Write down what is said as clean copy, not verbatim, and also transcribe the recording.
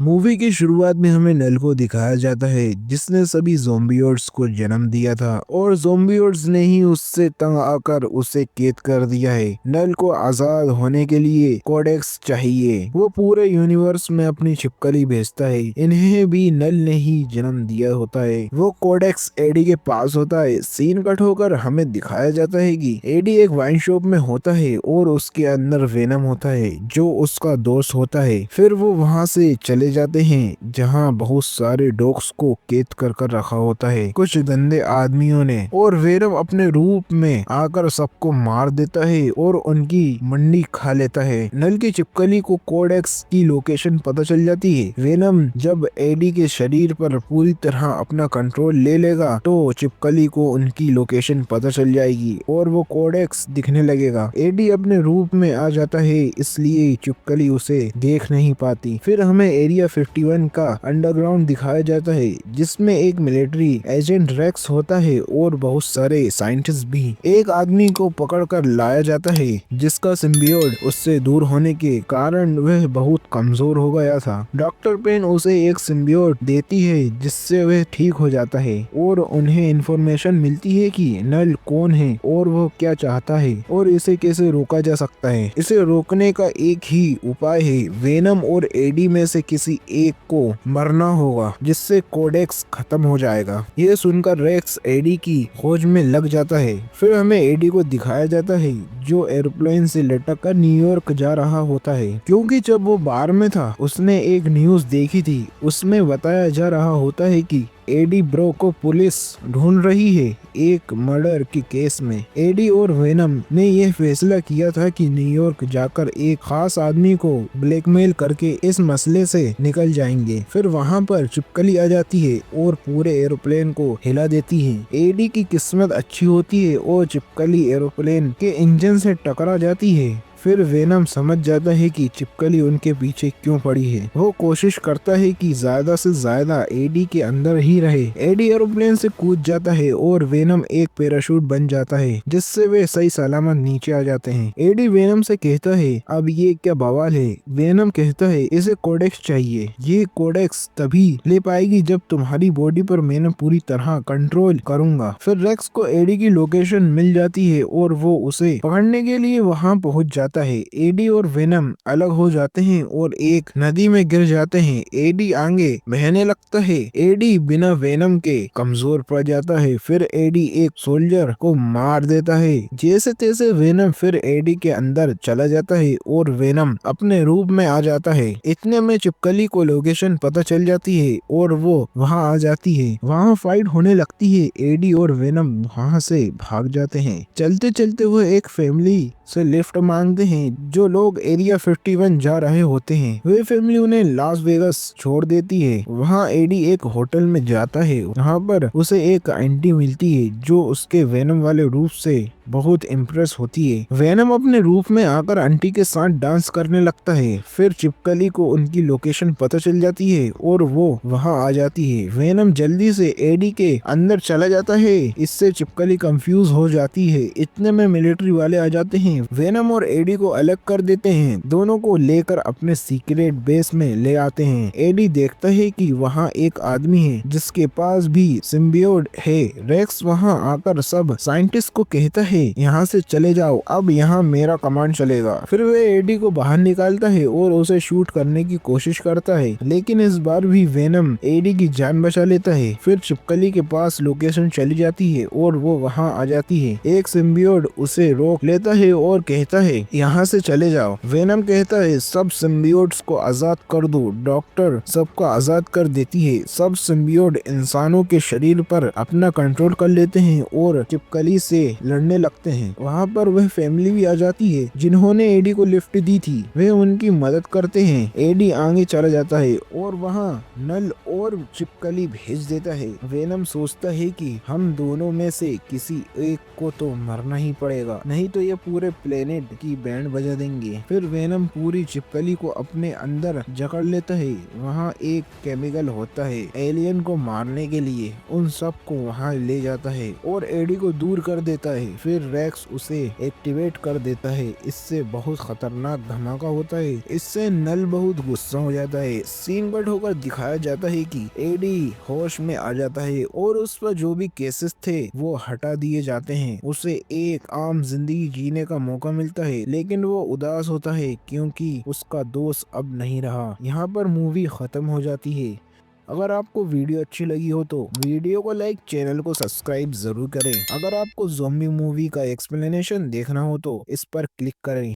Movie की शुरुआत में हमें नल को दिखाया जाता है जिसने सभी ज़ोंबियोट्स को जन्म दिया था और ज़ोंबियोट्स ने ही उससे तंग आकर उसे कैद कर दिया है। नल को आजाद होने के लिए कोडेक्स चाहिए। वो पूरे यूनिवर्स में अपनी छिपकली भेजता है। इन्हें भी नल ने ही जन्म दिया होता है। वो कोडेक्स एडी के पास होता है। सीन कट होकर हमें दिखाया जाता है कि एडी एक वाइन शॉप में होता है और उसके अंदर वेनम होता है जो उसका दोस्त होता है। फिर वो वहाँ से चले जाते हैं जहाँ बहुत सारे डॉग्स को कैद कर कर रखा होता है कुछ गंदे आदमियों ने, और वेनम अपने रूप में आकर सबको मार देता है और उनकी मंडी खा लेता है। नल की छिपकली को कोडेक्स की लोकेशन पता चल जाती है। वेनम जब एडी के शरीर पर पूरी तरह अपना कंट्रोल ले लेगा तो छिपकली को उनकी लोकेशन पता चल जाएगी और वो कोडेक्स दिखने लगेगा। एडी अपने रूप में आ जाता है इसलिए छिपकली उसे देख नहीं पाती। फिर हमें एरिया 51 का अंडरग्राउंड दिखाया जाता है जिसमें एक मिलिट्री एजेंट रेक्स होता है और बहुत सारे साइंटिस्ट भी। एक आदमी को पकड़कर लाया जाता है जिसका सिम्बियोट उससे दूर होने के कारण वह बहुत कमजोर हो गया था। डॉक्टर पेन उसे एक सिम्बियोट देती है जिससे वह ठीक हो जाता है और उन्हें इंफॉर्मेशन मिलती है कि नल कौन है और वो क्या चाहता है और इसे कैसे रोका जा सकता है। इसे रोकने का एक ही उपाय है, वेनम और एडी में से किसी एक को मरना होगा जिससे कोडेक्स खत्म हो जाएगा। ये सुनकर रेक्स एडी की खोज में लग जाता है। फिर हमें एडी को दिखाया जाता है जो एरोप्लेन से लटक कर न्यूयॉर्क जा रहा होता है क्योंकि जब वो बार में था उसने एक न्यूज देखी थी। उसमें बताया जा रहा होता है कि एडी ब्रो को पुलिस ढूंढ रही है एक मर्डर के केस में। एडी और वेनम ने यह फैसला किया था कि न्यूयॉर्क जाकर एक खास आदमी को ब्लैकमेल करके इस मसले से निकल जाएंगे। फिर वहां पर छिपकली आ जाती है और पूरे एरोप्लेन को हिला देती है। एडी की किस्मत अच्छी होती है और छिपकली एरोप्लेन के इंजन से टकरा जाती है। फिर वेनम समझ जाता है कि छिपकली उनके पीछे क्यों पड़ी है। वो कोशिश करता है कि ज्यादा से ज्यादा एडी के अंदर ही रहे। एडी एरोप्लेन से कूद जाता है और वेनम एक पैराशूट बन जाता है जिससे वे सही सलामत नीचे आ जाते हैं। एडी वेनम से कहता है अब ये क्या बवाल है। वेनम कहता है इसे कोडेक्स चाहिए। ये कोडेक्स तभी ले पाएगी जब तुम्हारी बॉडी पर मैंने पूरी तरह कंट्रोल करूंगा। फिर रेक्स को एडी की लोकेशन मिल जाती है और वो उसे पकड़ने के लिए वहाँ पहुँच जाता है। एडी और वेनम अलग हो जाते हैं और एक नदी में गिर जाते हैं। एडी आगे बहने लगता है। एडी बिना वेनम के कमजोर पड़ जाता है। फिर एडी एक सोल्जर को मार देता है। जैसे तैसे वेनम फिर एडी के अंदर चला जाता है और वेनम अपने रूप में आ जाता है। इतने में छिपकली को लोकेशन पता चल जाती है और वो वहाँ आ जाती है। वहाँ फाइट होने लगती है। एडी और वेनम वहाँ से भाग जाते हैं। चलते चलते वो एक फैमिली से लिफ्ट मांगते हैं। जो लोग एरिया 51 जा रहे होते हैं वे फैमिली उन्हें लास वेगास छोड़ देती है। वहाँ एडी एक होटल में जाता है। वहाँ पर उसे एक आंटी मिलती है जो उसके वेनम वाले रूप से बहुत इम्प्रेस होती है। वेनम अपने रूप में आकर आंटी के साथ डांस करने लगता है। फिर छिपकली को उनकी लोकेशन पता चल जाती है और वो वहाँ आ जाती है। वेनम जल्दी से एडी के अंदर चला जाता है। इससे छिपकली कंफ्यूज हो जाती है। इतने में मिलिट्री वाले आ जाते हैं। वेनम और एडी को अलग कर देते हैं। दोनों को लेकर अपने सीक्रेट बेस में ले आते हैं। एडी देखता है कि वहाँ एक आदमी है जिसके पास भी सिम्बियोट है। रेक्स वहाँ आकर सब साइंटिस्ट को कहता है यहाँ से चले जाओ, अब यहाँ मेरा कमांड चलेगा। फिर वे एडी को बाहर निकालता है और उसे शूट करने की कोशिश करता है लेकिन इस बार भी वेनम एडी की जान बचा लेता है। फिर छिपकली के पास लोकेशन चली जाती है और वो वहाँ आ जाती है। एक सिम्बियोट उसे रोक लेता है और कहता है यहाँ से चले जाओ। वेनम कहता है सब सिम्बियोट्स को आजाद कर दो। डॉक्टर सबको आजाद कर देती है। सब सिम्बियोट इंसानों के शरीर पर अपना कंट्रोल कर लेते हैं और छिपकली से लड़ने लगते हैं। वहाँ पर वह फैमिली भी आ जाती है जिन्होंने एडी को लिफ्ट दी थी। वे उनकी मदद करते हैं। एडी आगे चला जाता है और वहाँ नल और छिपकली भेज देता है। वेनम सोचता है कि हम दोनों में से किसी एक को तो मरना ही पड़ेगा, नहीं तो ये पूरे प्लेनेट की बैंड बजा देंगे। फिर वेनम पूरी छिपकली को अपने अंदर जकड़ लेता है। वहाँ एक केमिकल होता है एलियन को मारने के लिए। उन सब को वहाँ ले जाता है और एडी को दूर कर देता है। फिर रेक्स उसे एक्टिवेट कर देता है। इससे बहुत खतरनाक धमाका होता है। इससे नल बहुत गुस्सा हो जाता है। सीन कट होकर दिखाया जाता है कि एडी होश में आ जाता है और उस पर जो भी केसेस थे वो हटा दिए जाते हैं। उसे एक आम जिंदगी जीने का मौका मिलता है, लेकिन वो उदास होता है क्योंकि उसका दोस्त अब नहीं रहा। यहाँ पर मूवी खत्म हो जाती है। अगर आपको वीडियो अच्छी लगी हो तो वीडियो को लाइक, चैनल को सब्सक्राइब जरूर करें। अगर आपको ज़ॉम्बी मूवी का एक्सप्लेनेशन देखना हो तो इस पर क्लिक करें।